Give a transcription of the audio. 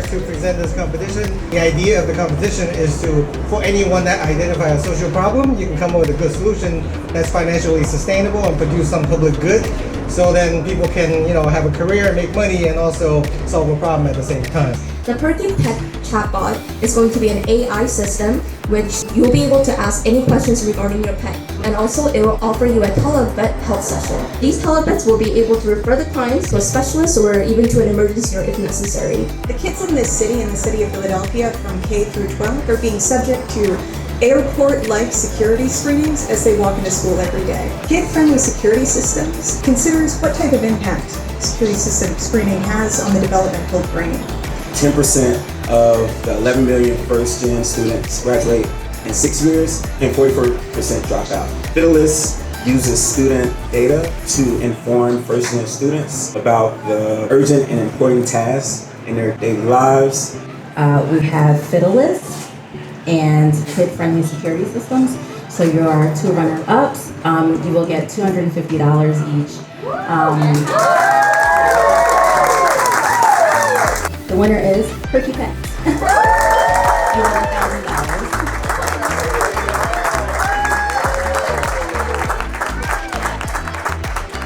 to present this competition. The idea of the competition is to, for anyone that identify a social problem, you can come up with a good solution that's financially sustainable and produce some public good. So then people can, have a career, make money, and also solve a problem at the same time. The Perky Pet chatbot is going to be an AI system which you'll be able to ask any questions regarding your pet. And also it will offer you a televet health session. These televets will be able to refer the clients to a specialist or even to an emergency room if necessary. The kids in this city, in the city of Philadelphia, from K through 12, are being subject to airport-like security screenings as they walk into school every day. Kid-friendly security systems considers what type of impact security system screening has on the developmental brain. 10% of the 11 million first-gen students graduate in 6 years and 44% drop out. Fiddleless uses student data to inform first-gen students about the urgent and important tasks in their daily lives. We have Fiddleless and kid-friendly security systems. So your 2 runner-ups, you will get $250 each. The winner is Perky Pets. You win $1,000.